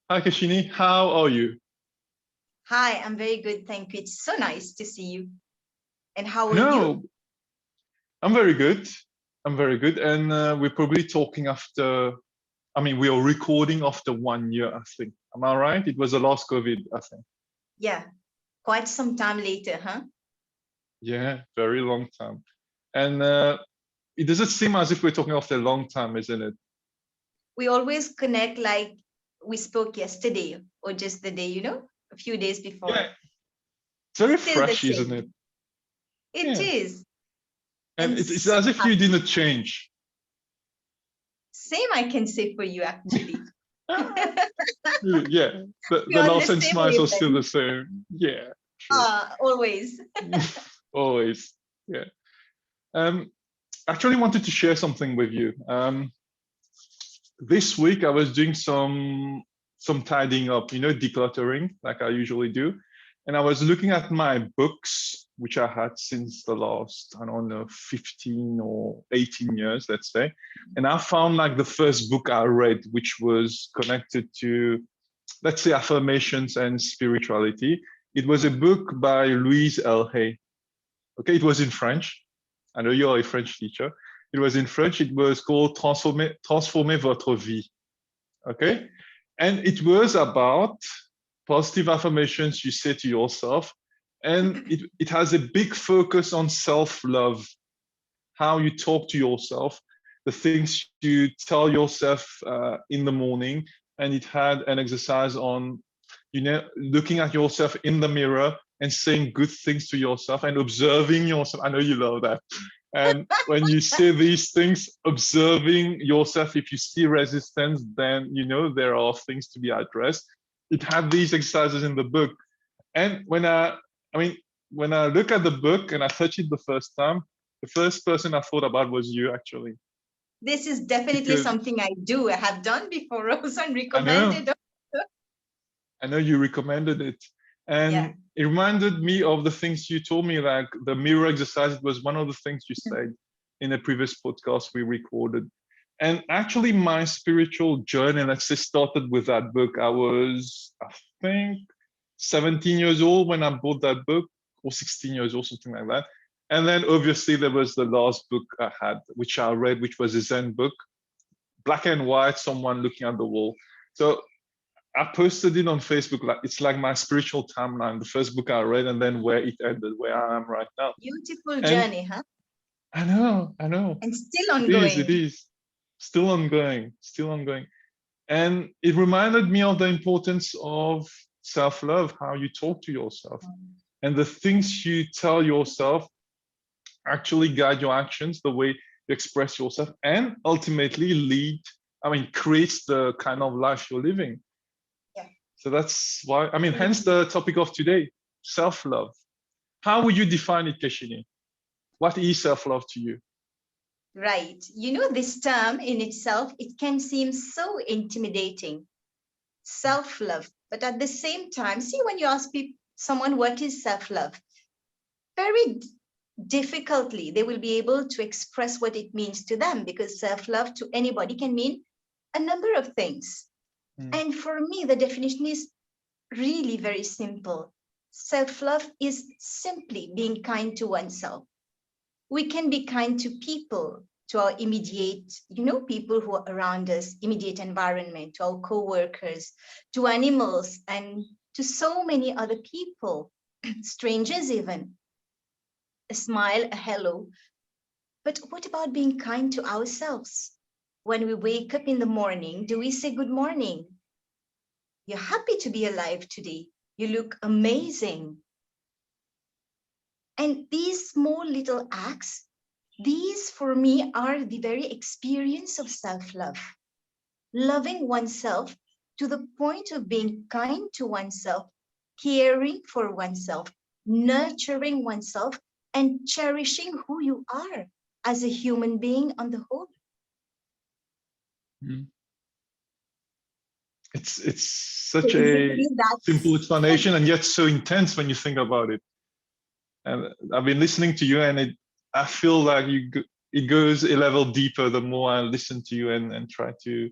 Hi, Kashini. How are you? Hi, I'm very good. Thank you. It's so nice to see you. And how are you? No, I'm very good. I'm very good. And we're probably talking after, we are recording after 1 year, I think. Am I right? It was the last COVID, I think. Yeah, quite some time later, huh? Yeah, very long time. And it doesn't seem as if we're talking after a long time, isn't it? We always connect like we spoke yesterday or just the day, a few days Yeah, before. it's very Still the fresh, isn't same. it? It Yeah. is. And And it's so as if you happy. didn't change. Same I can say for you, actually. Yeah, the We're on the laughs and same smiles are still the wavelength. same. Yeah, true. Always. Always. Yeah. Um, Actually wanted to share something with you. This week I was doing some tidying up, decluttering like I usually do. And I was looking at my books, which I had since the last, I don't know, 15 or 18 years, let's say. And I found like the first book I read, which was connected to, let's say, affirmations and spirituality. It was a book by Louise L. Hay. Okay, it was in French. I know you're a French teacher. It was in French. It was called Transformer votre vie. Okay. Okay. And it was about positive affirmations you say to yourself. And it has a big focus on self love, how you talk to yourself, the things you tell yourself in the morning. And it had an exercise on, looking at yourself in the mirror and saying good things to yourself and observing yourself. I know you love that. And when you say these things, observing yourself, if you see resistance, then you know there are things to be addressed. It had these exercises in the book. And I mean, when I look at the book and I touch it the first time, the first person I thought about was you, actually, This is definitely because something I do. I have done before also and I know, recommended. I know you recommended it, Yeah. and it reminded me of the things you told me, like the mirror exercise. It was one of the things you said in a previous podcast we recorded. And actually, my spiritual journey, let's say, started with that book. I think, 17 years old when I bought that book, or 16 years old, something like that. And then obviously there was the last book I had, which I read, which was a Zen book, black and white, someone looking at the wall. So I posted it on Facebook. Like it's like my spiritual timeline, the first book I read, and then where it ended, where I am right now. Beautiful And journey, huh? I know, And still it ongoing. is still ongoing, still ongoing. And it reminded me of the importance of self-love, how you talk to yourself, and the things you tell yourself actually guide your actions, the way you express yourself, and ultimately creates the kind of life you're living. Yeah. So that's why, hence the topic of today, self-love. How would you define it, Keshini? What is self-love to you? Right. This term in itself, it can seem so intimidating, self-love. But at the same time, see, when you ask someone what is self-love, very difficultly they will be able to express what it means to them, because self-love to anybody can mean a number of things. Mm. And for me, the definition is really very simple. Self-love is simply being kind to oneself. We can be kind to people, to our immediate, people who are around us, immediate environment, to our co-workers, to animals, and to so many other people, strangers even. A smile, a hello. But what about being kind to ourselves? When we wake up in the morning, do we say good morning? You're happy to be alive today. You look amazing. And these small little acts, these for me are the very experience of self-love. Loving oneself to the point of being kind to oneself, caring for oneself, nurturing oneself, and cherishing who you are as a human being on the whole. Mm. It's such a Basically, simple that's explanation and yet so intense when you think about it. And I've been listening to you, and I feel like it goes a level deeper the more I listen to you and try to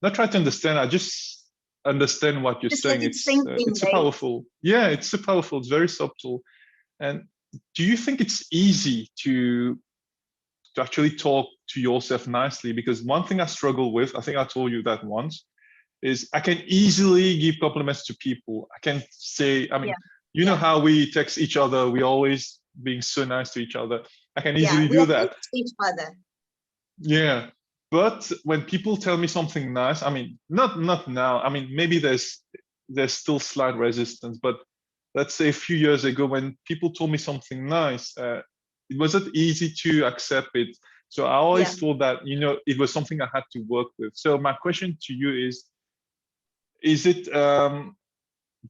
not try to understand. I just understand what you're Just let saying. it sink in, It's so right? powerful. Yeah, it's so powerful. It's very subtle. And do you think it's easy to actually talk to yourself nicely? Because one thing I struggle with, I think I told you that once, is I can easily give compliments to people. I can say, I mean, Yeah. you know Yeah. how we text each other, we always being so nice to each other. I can Yeah. easily We do that. uplift each other. Yeah. But when people tell me something nice, I mean, not now. I mean, maybe there's still slight resistance, but let's say a few years ago when people told me something nice, it wasn't easy to accept it. So I Yeah. always thought that, it was something I had to work with. So my question to you is it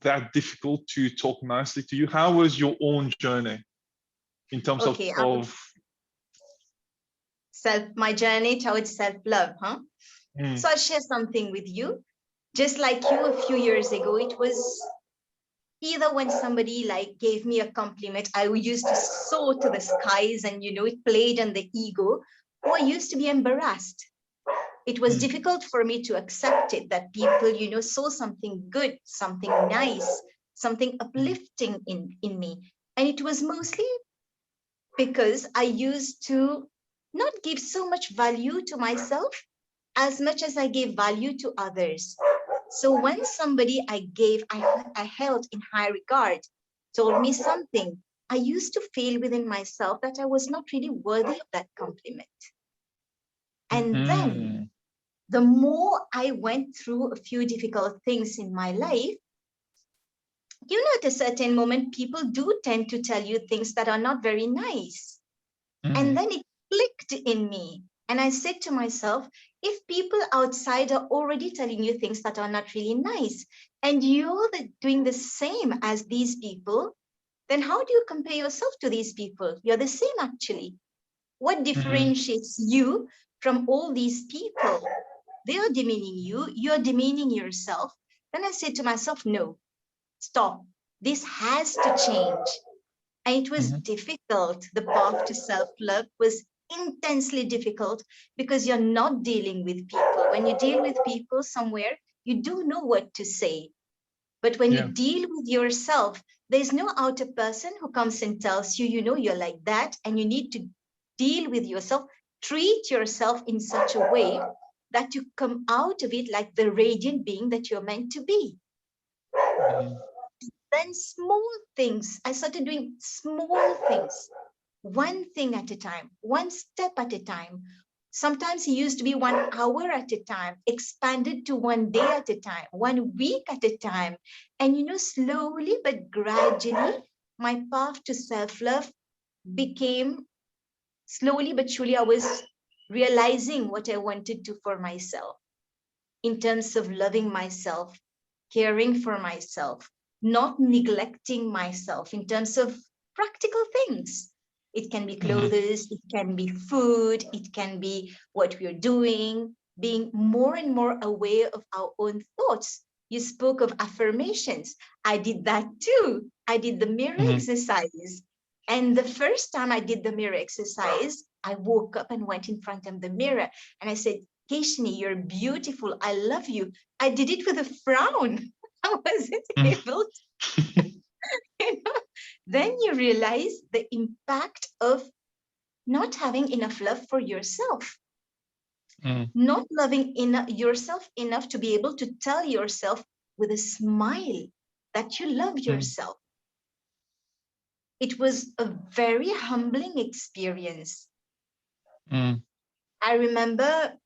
that difficult to talk nicely to you? How was your own journey in terms Okay. of My journey towards self-love, huh? mm, So I'll share something with you. Just like you a few years ago, it was either when somebody like gave me a compliment, I used to soar to the skies and it played on the ego, or I used to be embarrassed. It was mm, difficult for me to accept it that people saw something good, something nice, something mm, uplifting in me. And it was mostly because I used to not give so much value to myself as much as I gave value to others. So when somebody I held in high regard told me something, I used to feel within myself that I was not really worthy of that compliment. And then mm, the more I went through a few difficult things in my life, at a certain moment, people do tend to tell you things that are not very nice. And mm, then it clicked in me. And I said to myself, if people outside are already telling you things that are not really nice, and you're doing the same as these people, then how do you compare yourself to these people? You're the same, actually. What mm, differentiates you from all these people? They are demeaning you, you're demeaning yourself. Then I said to myself, no, stop. This has to change. And it was mm, difficult. The path to self love was intensely difficult because you're not dealing with people. When you deal with people somewhere, you do know what to say. But when you yeah. deal with yourself, there's no outer person who comes and tells you, you're like that, and you need to deal with yourself, treat yourself in such a way that you come out of it like the radiant being that you're meant to be. Mm, Then small things, I started doing small things, one thing at a time, one step at a time. Sometimes it used to be 1 hour at a time, expanded to 1 day at a time, 1 week at a time. And slowly but gradually, my path to self love became slowly but surely, I was realizing what I wanted to for myself in terms of loving myself, caring for myself, not neglecting myself in terms of practical things. It can be mm, clothes, it can be food, it can be what we're doing, being more and more aware of our own thoughts. You spoke of affirmations. I did that too. I did the mirror mm, exercise. And the first time I did the mirror exercise, I woke up and went in front of the mirror and I said, Keshni, you're beautiful. I love you. I did it with a frown. I wasn't mm, able to, you know. Then you realize the impact of not having enough love for yourself, mm, not loving yourself enough to be able to tell yourself with a smile that you love mm, yourself. It was a very humbling experience. mm, I remember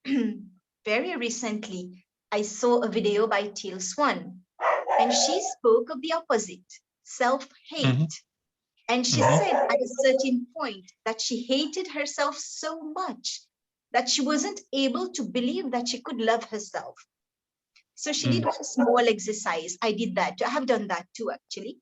very recently, I saw a video by Teal Swan, and she spoke of the opposite, self mhm, hate. And she mhm, said at a certain point that she hated herself so much that she wasn't able to believe that she could love herself. So she did mm, one small exercise. I did that. I have done that too, actually.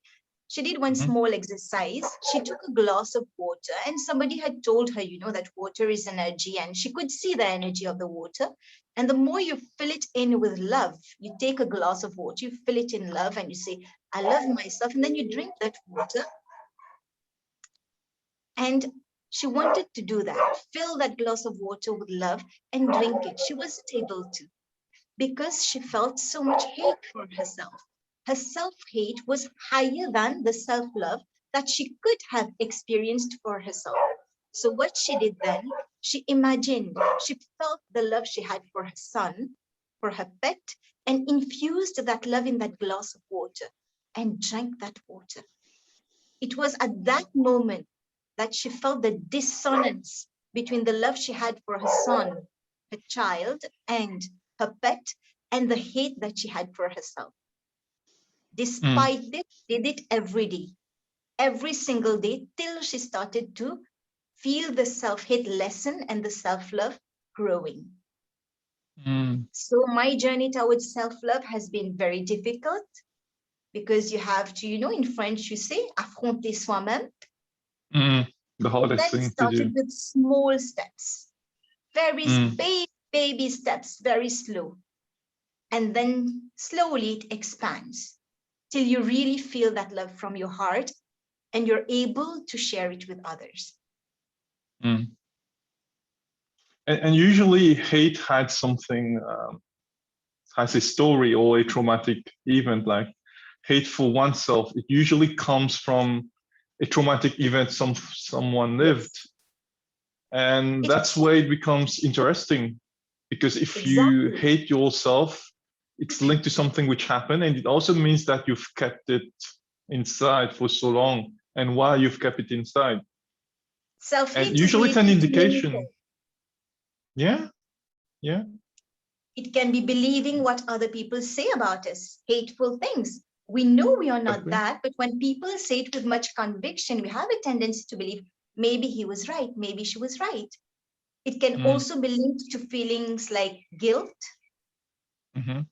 She did one mhm, small exercise. She took a glass of water, and somebody had told her, that water is energy, and she could see the energy of the water. And the more you fill it in with love, you take a glass of water, you fill it in love, and you say, I love myself. And then you drink that water. And she wanted to do that, fill that glass of water with love and drink it. She wasn't able to because she felt so much hate for herself. Her self-hate was higher than the self-love that she could have experienced for herself. So what she did then, she imagined, she felt the love she had for her son, for her pet, and infused that love in that glass of water and drank that water. It was at that moment that she felt the dissonance between the love she had for her son, her child, and her pet, and the hate that she had for herself. Mm. Despite this, did it every day, every single day, till she started to feel the self-hate lessen and the self-love growing. Mm. So my journey towards self-love has been very difficult because you have to, in French, you say, affronter soi-même. Mm. The hardest Then thing to do. started with small steps, very Mm. baby steps, very slow. And then slowly it expands till you really feel that love from your heart and you're able to share it with others. Mm. And usually hate had something, has a story or a traumatic event, like hate for oneself. It usually comes from a traumatic event someone lived. Yes, And it that's where it becomes interesting, because if you exactly. hate yourself, it's linked to something which happened, and it also means that you've kept it inside for so long, and why you've kept it inside. And Self-hate is usually it's an leading to many indication. things. Yeah, yeah. It can be believing what other people say about us, hateful things. We know we are not Exactly. that, but when people say it with much conviction, we have a tendency to believe maybe he was right, maybe she was right. It can Mm. also be linked to feelings like guilt, Hmm.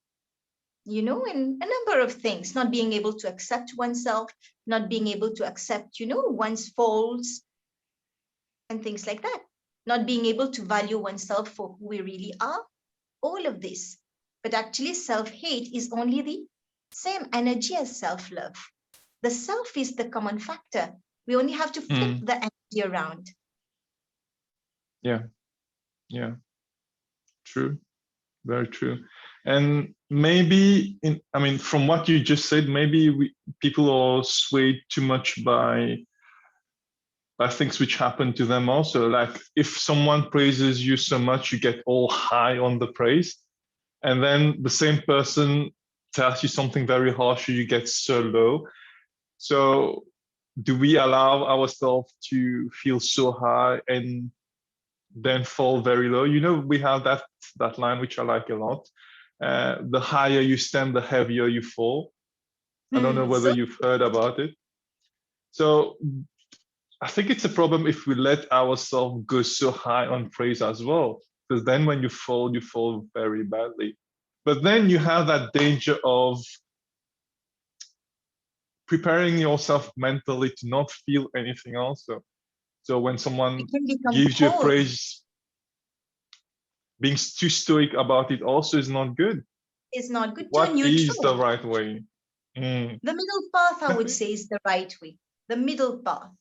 and a number of things, not being able to accept oneself, not being able to accept, one's faults and things like that, not being able to value oneself for who we really are, all of this. But actually, self-hate is only the same energy as self-love. The self is the common factor. We only have to flip Mm. the energy around. Yeah, yeah. True. Very true. And maybe I mean, from what you just said, maybe people are swayed too much by things which happen to them also. Like if someone praises you so much, you get all high on the praise. And then the same person tells you something very harsh, you get so low. So do we allow ourselves to feel so high and then fall very low? We have that line which I like a lot. The higher you stand, the heavier you fall. I don't know whether So you've heard about it. So I think it's a problem if we let ourselves go so high on praise as well, because then when you fall very badly. But then you have that danger of preparing yourself mentally to not feel anything also. So when we someone can become gives you a cold. praise, being too stoic about it also is not good. It's not good. Turn What is the neutral. right way? Mm. The middle path, I would say, is the right way. The middle path.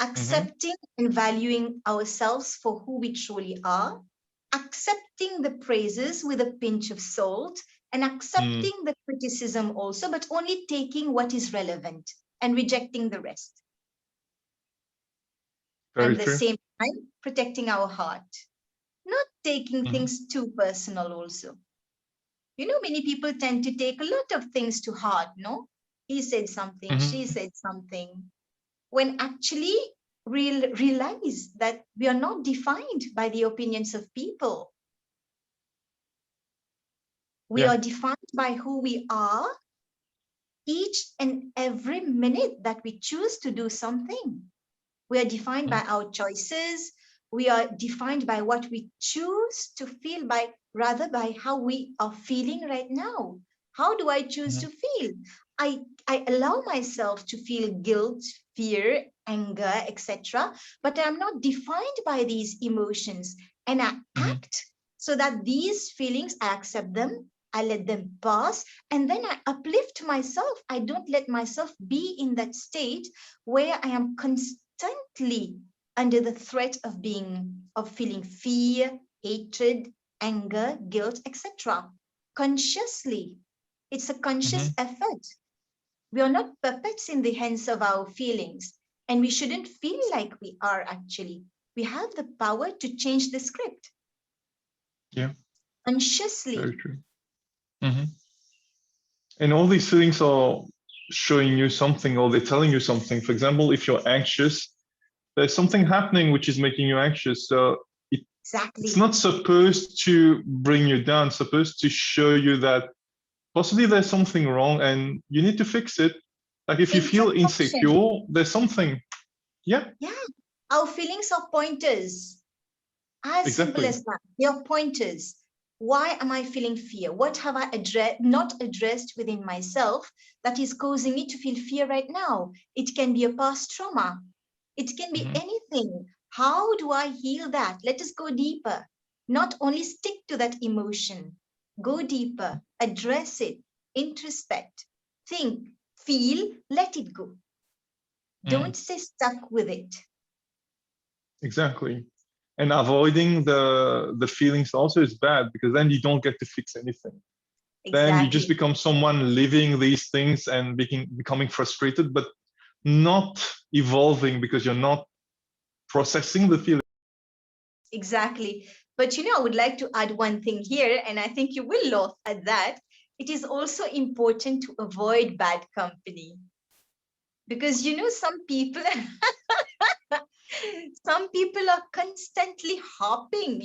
Hmm. Accepting and valuing ourselves for who we truly are, accepting the praises with a pinch of salt, and Mm. accepting the criticism also, but only taking what is relevant and rejecting the rest. Very And at the true. same time, protecting our heart, not taking Hmm. things too personal also. Many people tend to take a lot of things to heart, no? He said something, she Hmm. said something, when actually realize that we are not defined by the opinions of people. We Yeah. are defined by who we are each and every minute that we choose to do something. We are defined Mm. by our choices. We are defined by what we choose to feel, by rather by how we are feeling right now. How do I choose to Mhm. feel? I allow myself to feel guilt, fear, anger, etc. But I'm not defined by these emotions. And I Mhm. act so that these feelings, I accept them, I let them pass, and then I uplift myself. I don't let myself be in that state where I am constantly under the threat of feeling fear, hatred, anger, guilt, etc. consciously. It's a conscious effort. We are not puppets in the hands of our feelings, and we shouldn't feel like we are actually. We have the power to change the script. Yeah. Consciously. Very true. And all these feelings are showing you something, or they're telling you something. For example, if you're anxious, there's something happening which is making you anxious. So it's not supposed to bring you down, it's supposed to show you that possibly there's something wrong and you need to fix it. Like if you feel insecure, there's something. Yeah. Our feelings are pointers. As simple as that. They are pointers. Why am I feeling fear? What have I not addressed within myself that is causing me to feel fear right now? It can be a past trauma. It can be anything. How do I heal that? Let us go deeper. Not only stick to that emotion. Go deeper. Address it. Introspect. Think. Feel. Let it go. Don't stay stuck with it. Exactly. And avoiding the feelings also is bad, because then you don't get to fix anything. Then you just become someone living these things and becoming frustrated, but not evolving because you're not processing the feeling. Exactly. But I would like to add one thing here, and I think you will laugh at that. It is also important to avoid bad company. Because some people some people are constantly hopping,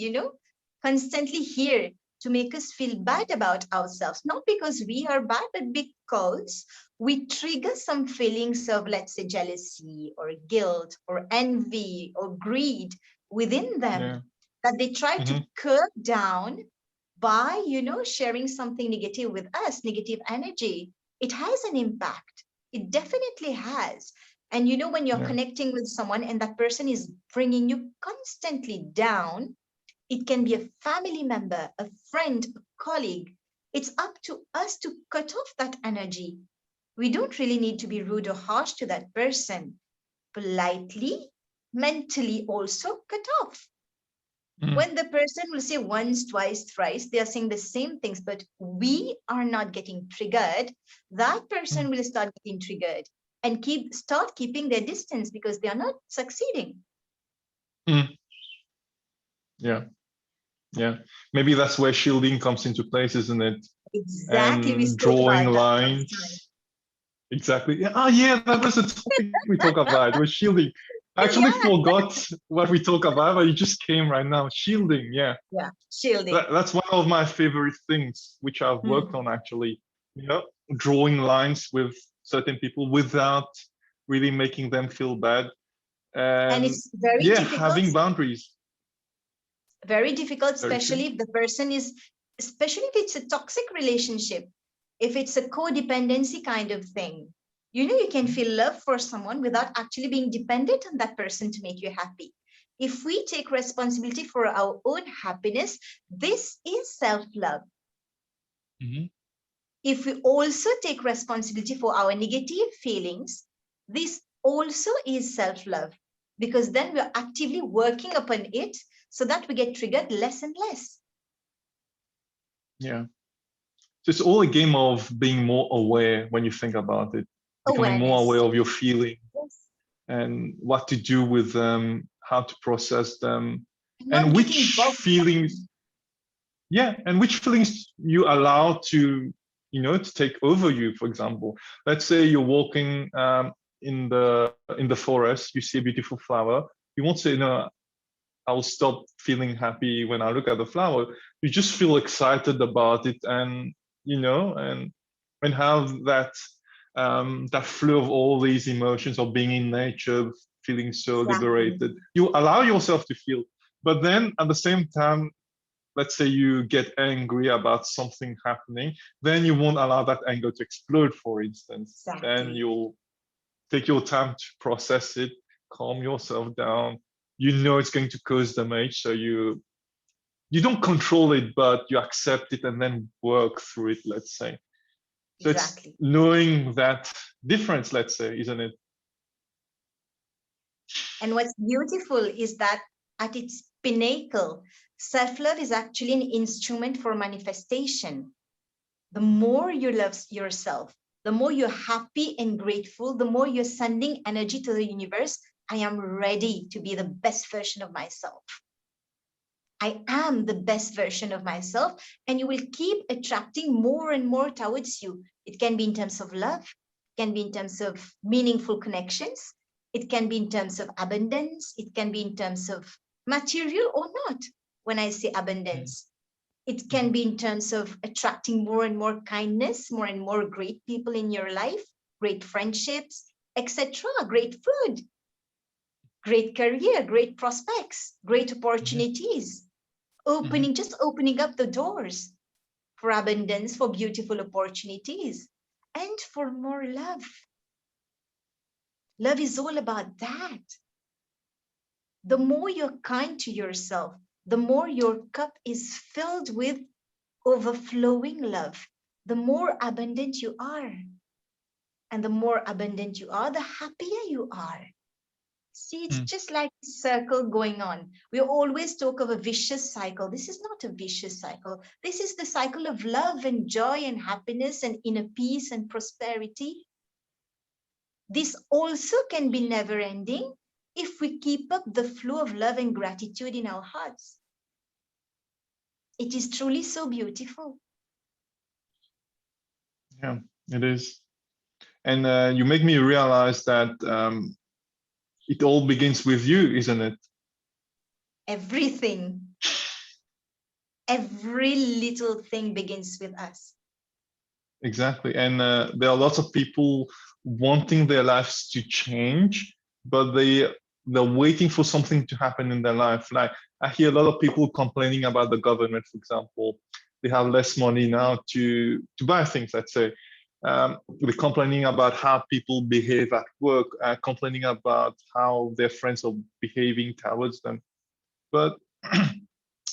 constantly here to make us feel bad about ourselves, not because we are bad, but because we trigger some feelings of, let's say, jealousy or guilt or envy or greed within them that they try to curb down by, sharing something negative with us, negative energy. It has an impact. It definitely has. And when you're connecting with someone and that person is bringing you constantly down, it can be a family member, a friend, a colleague. It's up to us to cut off that energy. We don't really need to be rude or harsh to that person. Politely, mentally also cut off. When the person will say once, twice, thrice, they are saying the same things, but we are not getting triggered, that person will start getting triggered and start keeping their distance because they are not succeeding. Yeah. Maybe that's where shielding comes into place, isn't it? Exactly. And drawing lines. Exactly. Yeah, that was a topic we talk about. Was shielding. I actually forgot what we talk about, but it just came right now. Shielding, yeah. Yeah, shielding. That's one of my favorite things, which I've worked on actually. Drawing lines with certain people without really making them feel bad. And it's very difficult. Having boundaries. Very difficult, especially if the person is, especially if it's a toxic relationship, if it's a codependency kind of thing. You can feel love for someone without actually being dependent on that person to make you happy. If we take responsibility for our own happiness, this is self-love. If we also take responsibility for our negative feelings, this also is self-love, because then we're actively working upon it so that we get triggered less and less. Yeah. So it's all a game of being more aware when you think about it, becoming more aware of your feelings and what to do with them, how to process them, and which feelings, and which feelings you allow to, to take over you. For example, let's say you're walking in the forest, you see a beautiful flower, you won't say, no, I'll stop feeling happy when I look at the flower. You just feel excited about it, and and have that that flow of all these emotions of being in nature, feeling so liberated. You allow yourself to feel, but then at the same time, let's say you get angry about something happening, then you won't allow that anger to explode, for instance. Then you'll take your time to process it, calm yourself down. It's going to cause damage, so you don't control it, but you accept it and then work through it, let's say. So it's knowing that difference, let's say, isn't it? And what's beautiful is that at its pinnacle, self-love is actually an instrument for manifestation. The more you love yourself, the more you're happy and grateful, the more you're sending energy to the universe. I am ready to be the best version of myself. I am the best version of myself, and you will keep attracting more and more towards you. It can be in terms of love, it can be in terms of meaningful connections, it can be in terms of abundance, it can be in terms of material or not. When I say abundance, it can be in terms of attracting more and more kindness, more and more great people in your life, great friendships, etc., great food, great career, great prospects, great opportunities, just opening up the doors for abundance, for beautiful opportunities, and for more love. Love is all about that. The more you're kind to yourself, the more your cup is filled with overflowing love, the more abundant you are. And the more abundant you are, the happier you are. See, it's just like a circle going on. We always talk of a vicious cycle. This is not a vicious cycle. This is the cycle of love and joy and happiness and inner peace and prosperity. This also can be never ending if we keep up the flow of love and gratitude in our hearts. It is truly so beautiful. Yeah, it is. And you make me realize that it all begins with you, isn't it? Everything, every little thing begins with us. Exactly. And there are lots of people wanting their lives to change, but they're waiting for something to happen in their life. Like I hear a lot of people complaining about the government, for example. They have less money now to buy things, let's say. They're complaining about how people behave at work, complaining about how their friends are behaving towards them. But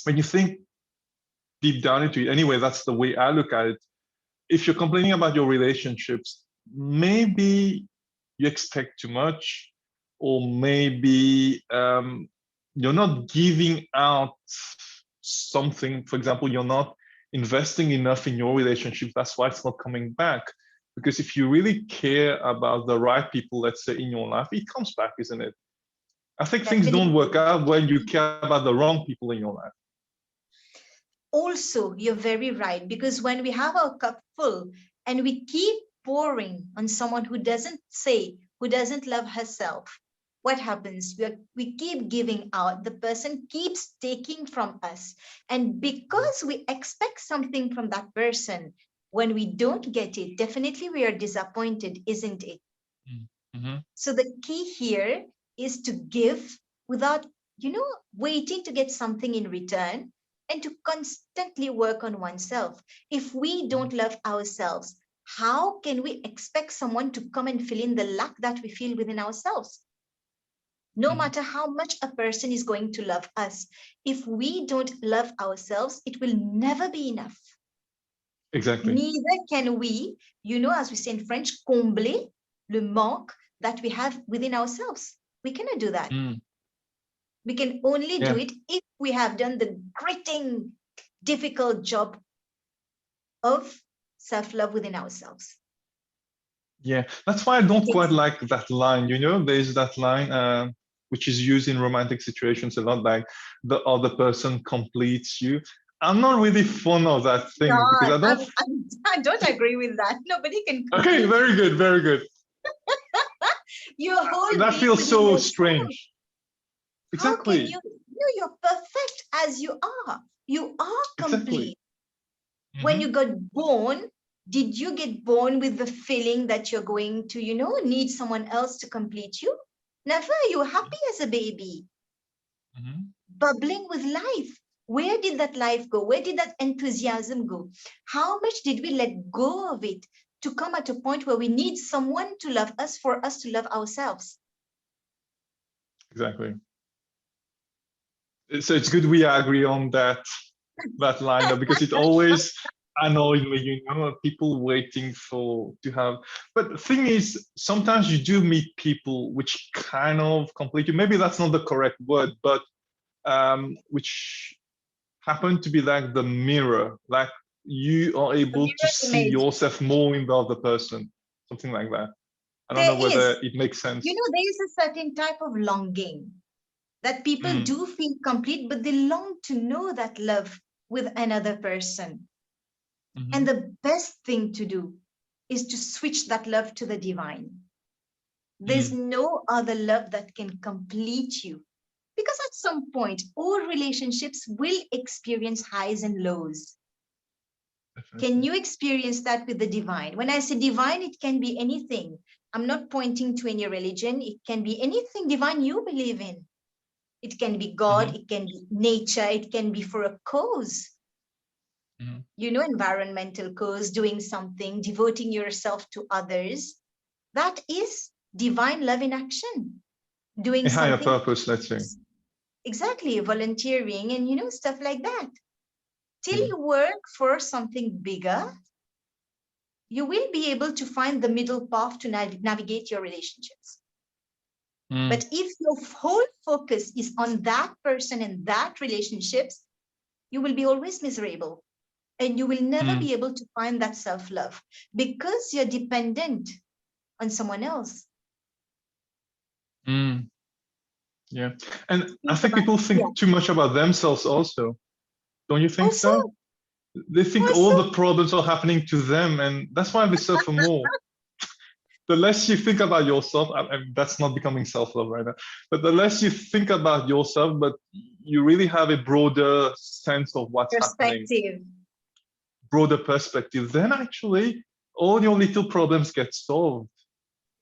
when you think deep down into it, anyway, that's the way I look at it. If you're complaining about your relationships, maybe you expect too much, or maybe you're not giving out something. For example, you're not investing enough in your relationship. That's why it's not coming back. Because if you really care about the right people, let's say, in your life, it comes back, isn't it? I think things don't work out when you care about the wrong people in your life. Also, you're very right, because when we have our cup full and we keep pouring on someone who doesn't love herself, what happens? We keep giving out, the person keeps taking from us. And because we expect something from that person, when we don't get it, definitely we are disappointed, isn't it? So the key here is to give without, waiting to get something in return, and to constantly work on oneself. If we don't love ourselves, how can we expect someone to come and fill in the lack that we feel within ourselves? No matter how much a person is going to love us, if we don't love ourselves, it will never be enough. Exactly. Neither can we, as we say in French, combler le manque that we have within ourselves. We cannot do that. We can only do it if we have done the gritting, difficult job of self-love within ourselves. Yeah, that's why I don't quite like that line. There's that line which is used in romantic situations a lot, like the other person completes you. I'm not really fond of that thing because I don't agree with that. Nobody can complete. Okay, very good, very good. Your whole that being feels so yourself. strange. Exactly. How can you're perfect as you are. You are complete. When you got born, did you get born with the feeling that you're going to, need someone else to complete you? Never. You're happy as a baby, bubbling with life. Where did that life go? Where did that enthusiasm go? How much did we let go of it to come at a point where we need someone to love us for us to love ourselves? Exactly. So it's good we agree on that line, because it always annoyed me, people waiting to have. But the thing is, sometimes you do meet people which kind of complete you. Maybe that's not the correct word, but which happen to be like the mirror. Like you are able to Mirror see image. yourself more in the other person, something like that. I don't There know is, whether it makes sense. there is a certain type of longing that people Mm, do feel complete, but they long to know that love with another person. And mhm, the best thing to do is to switch that love to the divine. There's mm, no other love that can complete you. Because at some point, all relationships will experience highs and lows. Can definitely. you experience that with the divine? When I say divine, it can be anything. I'm not pointing to any religion. It can be anything divine you believe in. It can be God, Mhm, it can be nature, it can be for a cause. mhm. Environmental cause, doing something, devoting yourself to others. That is divine love in action. Doing A higher something, purpose, let's say. exactly, volunteering and stuff like that. Till Mm, you work for something bigger, you will be able to find the middle path to navigate your relationships. mm, But if your whole focus is on that person and that relationships, you will be always miserable and you will never mm, be able to find that self-love because you're dependent on someone else. mm. Yeah. And I Think think about, people yeah. think too much about themselves also. Don't you think Also, so? They think all also, the problems are happening to them, and that's why they suffer more. The less you think about yourself, that's not becoming self-love right now, but the less you think about yourself, but you really have a broader sense of what's happening, perspective. broader perspective, then actually all your little problems get solved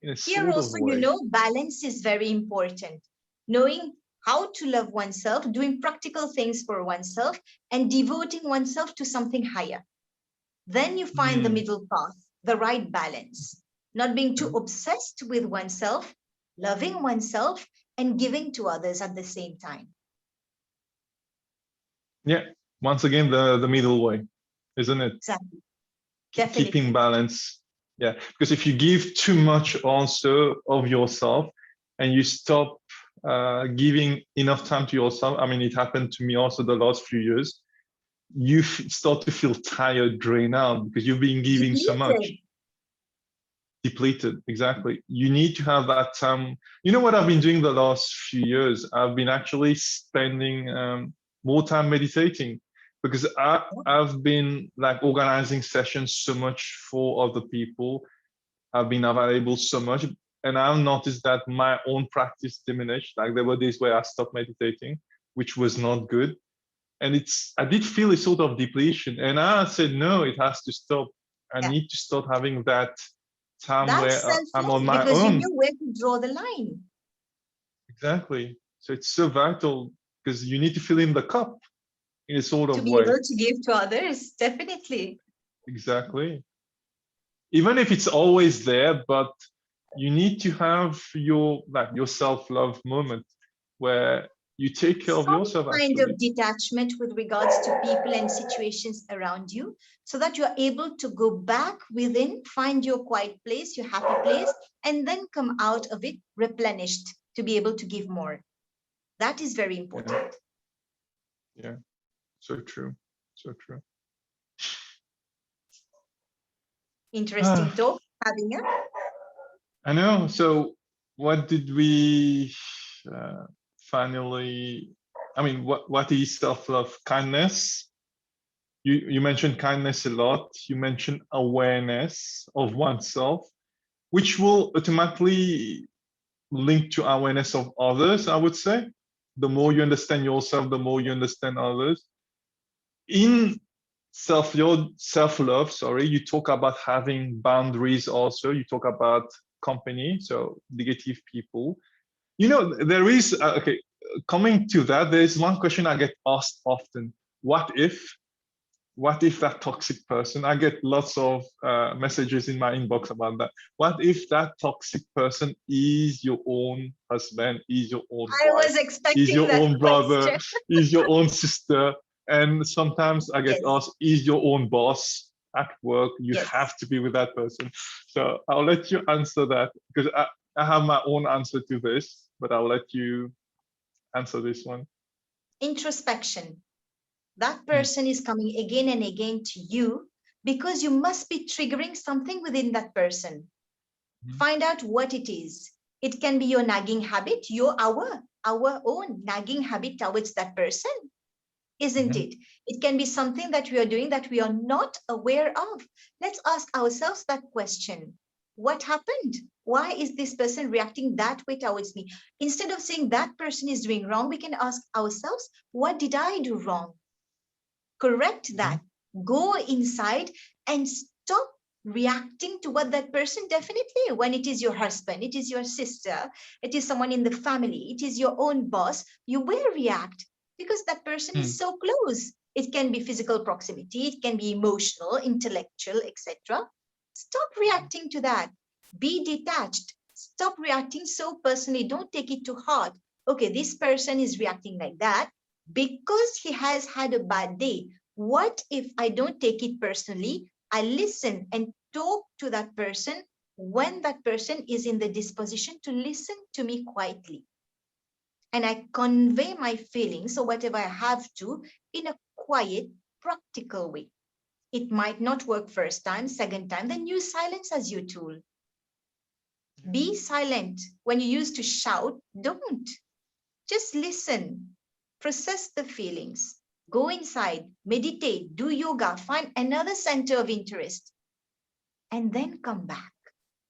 in a Here sort of also, way. balance is very important. Knowing how to love oneself, doing practical things for oneself, and devoting oneself to something higher. Then you find the Hmm. middle path, the right balance. Not being too Yeah. obsessed with oneself, loving oneself, and giving to others at the same time. Yeah. Once again, the middle way, isn't it? Exactly. Keeping Definitely. balance. Yeah, because if you give too much also of yourself and you stop giving enough time to yourself, I mean, it happened to me also the last few years. You start to feel tired, drained out because you've been giving so much. Depleted. Depleted, exactly. You need to have that time. You know what I've been doing the last few years? I've been actually spending more time meditating because I've been like organizing sessions so much for other people. I've been available so much, and I've noticed that my own practice diminished. Like there were days where I stopped meditating, which was not good, and I did feel a sort of depletion, and I said no, it has to stop. I Yeah. need to start having that time That's where I'm on self-love my because you own. knew where to draw the line Exactly. So it's so vital because you need to fill in the cup in a sort to of be way. able to give to others. Definitely. Exactly. Even if it's always there, but you need to have your self-love moment where you take care of Some yourself kind actually. of detachment with regards to people and situations around you so that you're able to go back within, find your quiet place, your happy place, and then come out of it replenished to be able to give more. That is very Yeah, important. yeah. So true. So true. Interesting Ah, talk having a I know. So what did we uh, finally I mean what is self-love? Kindness. You mentioned kindness a lot. You mentioned awareness of oneself, which will automatically link to awareness of others, I would say. The more you understand yourself, the more you understand others. In self-love, sorry, you talk about having boundaries also. You talk about company, so negative people. There is, okay, coming to that, there is one question I get asked often. What if what if that toxic person, I get lots of messages in my inbox about that. What if that toxic person is your own husband, is your own I wife, was is expecting your that own brother, question. is your own sister? And sometimes I get Yes, asked, is your own boss at work? You yes. have to be with that person. So I'll let you answer that because I have my own answer to this, but I'll let you answer this one. Introspection. That person is coming again and again to you because you must be triggering something within that person. Find out what it is. It can be your nagging habit, our own nagging habit towards that person, isn't it? It can be something that we are doing that we are not aware of. Let's ask ourselves that question. What happened? Why is this person reacting that way towards me? Instead of saying that person is doing wrong, we can ask ourselves, what did I do wrong? Correct that. Go inside and stop reacting to what that person. Definitely, when it is your husband, it is your sister, it is someone in the family, it is your own boss, you will react because that person is so close. It can be physical proximity, it can be emotional, intellectual, etc. Stop reacting to that. Be detached. Stop reacting so personally. Don't take it to heart. Okay, this person is reacting like that because he has had a bad day. What if I don't take it personally? I listen and talk to that person when that person is in the disposition to listen to me quietly. And I convey my feelings or whatever I have to in a quiet, practical way. It might not work first time, second time, then use silence as your tool. Be silent. When you used to shout, don't. Just listen, process the feelings, go inside, meditate, do yoga, find another center of interest, and then come back.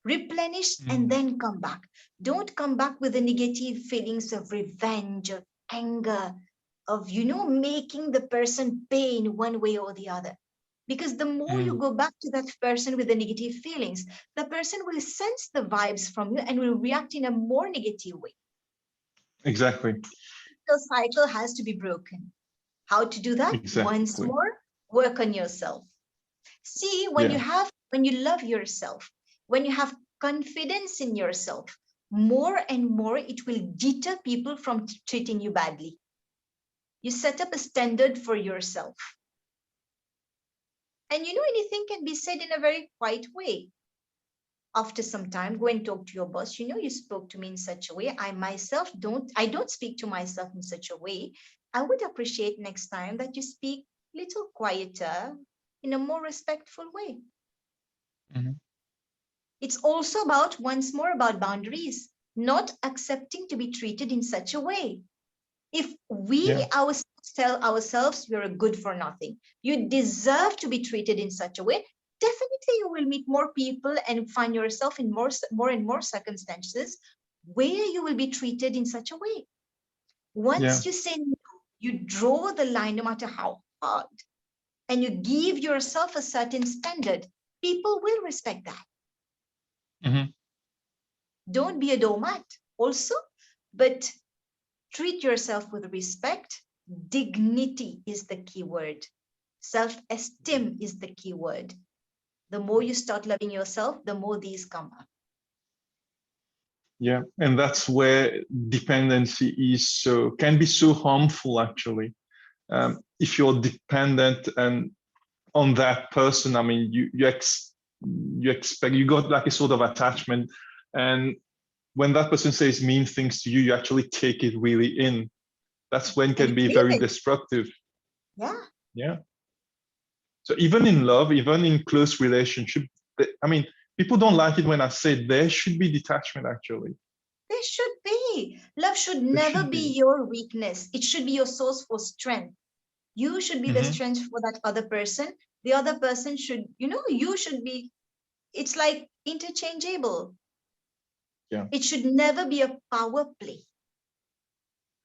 Replenish and then come back. Don't come back with the negative feelings of revenge, of anger, of, making the person pay in one way or the other. Because the more you go back to that person with the negative feelings, the person will sense the vibes from you and will react in a more negative way. Exactly. The cycle has to be broken. How to do that? Exactly. Once more, work on yourself. See, when you love yourself, when you have confidence in yourself, more and more it will deter people from treating you badly. You set up a standard for yourself. And anything can be said in a very quiet way. After some time, go and talk to your boss. You spoke to me in such a way. I myself don't speak to myself in such a way. I would appreciate next time that you speak a little quieter, in a more respectful way. It's also about, once more, about boundaries, not accepting to be treated in such a way. If we ourselves tell ourselves we're a good for nothing, you deserve to be treated in such a way, definitely you will meet more people and find yourself in more and more circumstances where you will be treated in such a way. Once you say no, you draw the line no matter how hard, and you give yourself a certain standard, people will respect that. Don't be a doormat also, but treat yourself with respect. Dignity is the key word. Self-esteem is the key word. The more you start loving yourself, the more these come up. Yeah, and that's where dependency can be so harmful actually. If you're dependent and on that person, I mean, you expect, you got like a sort of attachment, and when that person says mean things to you, you actually take it really in. That's when it can be very destructive. Yeah. So even in love, even in close relationship, I mean, people don't like it when I say there should be detachment actually. There should be. Love should never be your weakness. It should be your source for strength. You should be the strength for that other person. The other person should, you should be, it's like interchangeable. Yeah. It should never be a power play.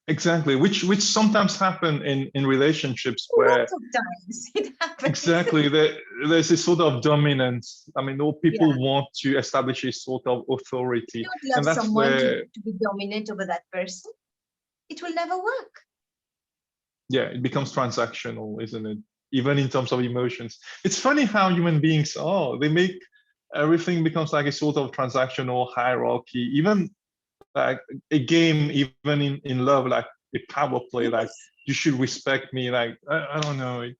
Exactly, which sometimes happen in relationships where lots of times it happens. Exactly, there's a sort of dominance. I mean, all people want to establish a sort of authority, you don't love and that's someone where to be dominant over that person. It will never work. Yeah, it becomes transactional, isn't it? Even in terms of emotions. It's funny how human beings are. They make everything becomes like a sort of transactional hierarchy, even like a game, even in love, like a power play, like you should respect me. Like, I don't know. It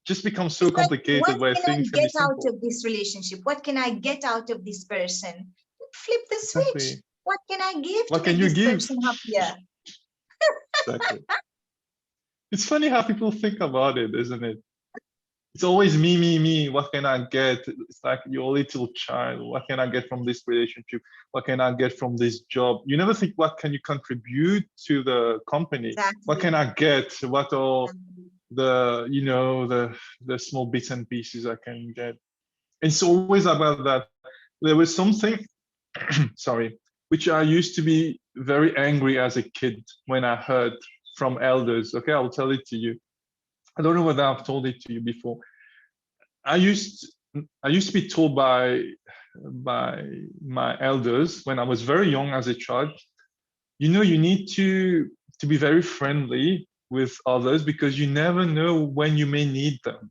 just becomes so complicated what where can I things can be get out simple. of this relationship? What can I get out of this person? Flip the switch. Exactly. What can I give What to can make you this give? person happier? Exactly. It's funny how people think about it, isn't it? It's always me, me, me. What can I get? It's like your little child. What can I get from this relationship? What can I get from this job? You never think, what can you contribute to the company? What can Exactly. I get? What are Exactly. the, the small bits and pieces I can get? It's always about that. There was something, sorry, which I used to be very angry as a kid when I heard from elders. Okay, I'll tell it to you. I don't know whether I've told it to you before. I used I used to be told by my elders when I was very young as a child, you need to be very friendly with others because you never know when you may need them.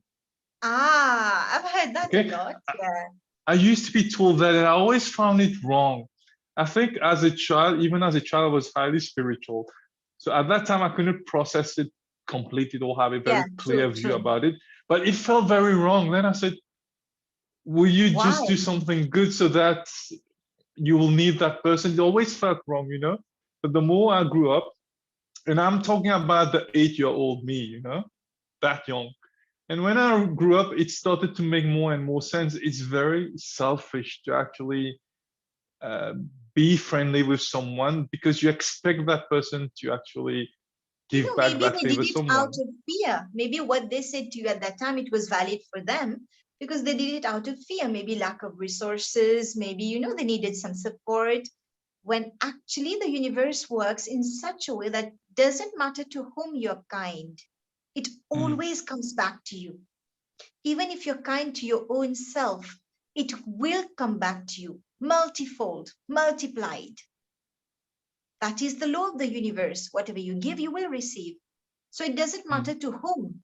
Ah, I've heard that a Okay? lot. Yeah. I used to be told that and I always found it wrong. I think as a child, even as a child, I was highly spiritual. So at that time, I couldn't process it completely or have a Yeah, very clear true, view true. about it. But it felt very wrong. Then I said, will you Why? just do something good so that you will need that person? It always felt wrong. But the more I grew up, and I'm talking about the 8-year-old me, that young. And when I grew up, it started to make more and more sense. It's very selfish to actually uh, be friendly with someone because you expect that person to actually give back Maybe that they did favor it out someone. of fear. Maybe what they said to you at that time, it was valid for them because they did it out of fear. Maybe lack of resources. Maybe, they needed some support. When actually the universe works in such a way that doesn't matter to whom you're kind, it Mm, always comes back to you. Even if you're kind to your own self, it will come back to you multifold, multiplied. That is the law of the universe. Whatever you give, you will receive. So it doesn't mm, matter to whom.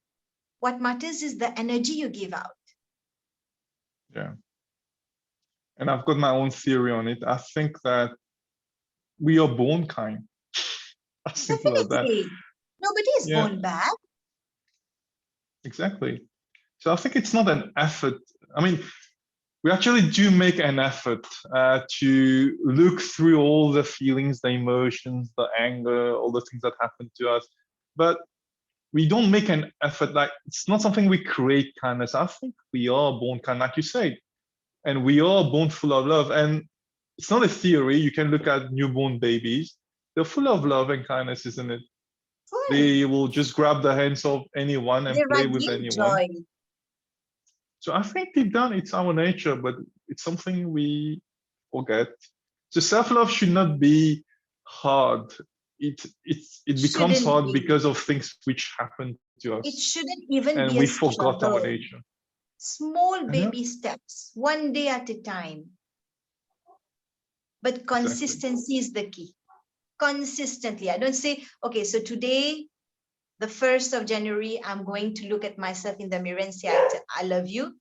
What matters is the energy you give out. yeah. And I've got my own theory on it. I think that we are born kind. As simple as that. Definitely. Nobody is Yeah, born bad. exactly. So I think it's not an effort. I mean, we actually do make an effort to look through all the feelings, the emotions, the anger, all the things that happen to us. But we don't make an effort. Like, it's not something we create kindness. I think we are born kind, like you said, and we are born full of love. And it's not a theory. You can look at newborn babies. They're full of love and kindness, isn't it? Full. They will just grab the hands of anyone and They play with radiate anyone. joy. So I think deep down it's our nature, but it's something we forget. So self-love should not be hard. It becomes Shouldn't hard be. because of things which happen to It us, shouldn't even and be a we forgot our struggle. nature. Small Yeah, baby steps, one day at a time. But exactly. consistency is the key. Consistently. I don't say, okay, so today, the 1st of January, I'm going to look at myself in the mirror and say, I love you.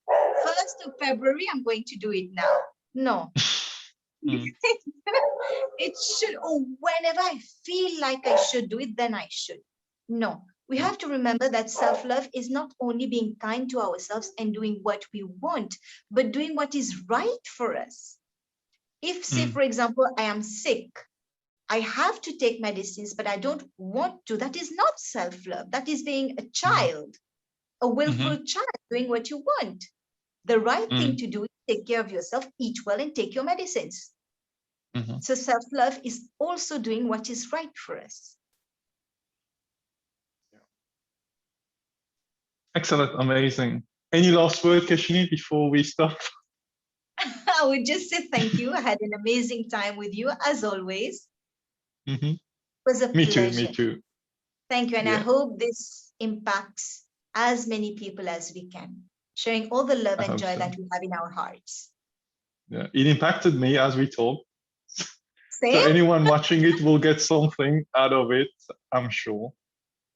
1st of February, I'm going to do it now. No. Mm, It should, or whenever I feel like I should do it, then I should. No. We mm, have to remember that self love is not only being kind to ourselves and doing what we want, but doing what is right for us. If, say, mm, for example, I am sick, I have to take medicines, but I don't want to. That is not self love. That is being a mm, child, a mhm, willful child doing what you want. The right thing mm, to do is take care of yourself, eat well, and take your medicines. mhm. So self love is also doing what is right for us. Excellent, amazing. Any last word, Kashini, before we stop? I would just say thank you. I had an amazing time with you, as always. Mhm. It was a Me too, me pleasure. too. Thank you. And I Yeah, hope this impacts as many people as we can, sharing all the love I and hope joy so. that we have in our hearts. Yeah, it impacted me as we talk. So Same? anyone watching it will get something out of it, I'm sure.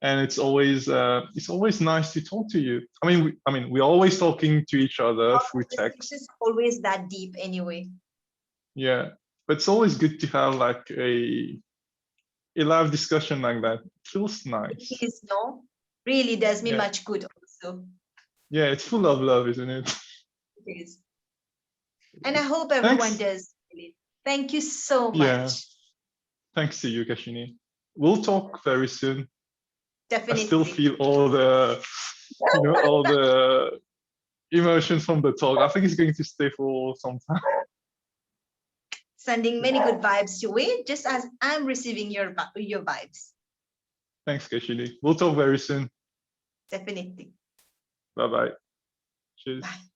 And it's always nice to talk to you. We're always talking to each other Our through conversation text. is always that deep anyway. Yeah, but it's always good to have like a live discussion like that. It feels It nice. is, no, really does me Yeah, much good also. yeah, it's full of love, isn't it? It is. And I hope everyone Thanks. does. Thank you so Yeah, much. thanks to you, Kashini. We'll talk very soon. I still Definitely. feel all the, all the emotions from the talk. I think it's going to stay for some time. Sending many good vibes your way, just as I'm receiving your vibes. Thanks, Keshini. We'll talk very soon. Definitely. Bye bye. Cheers. Bye.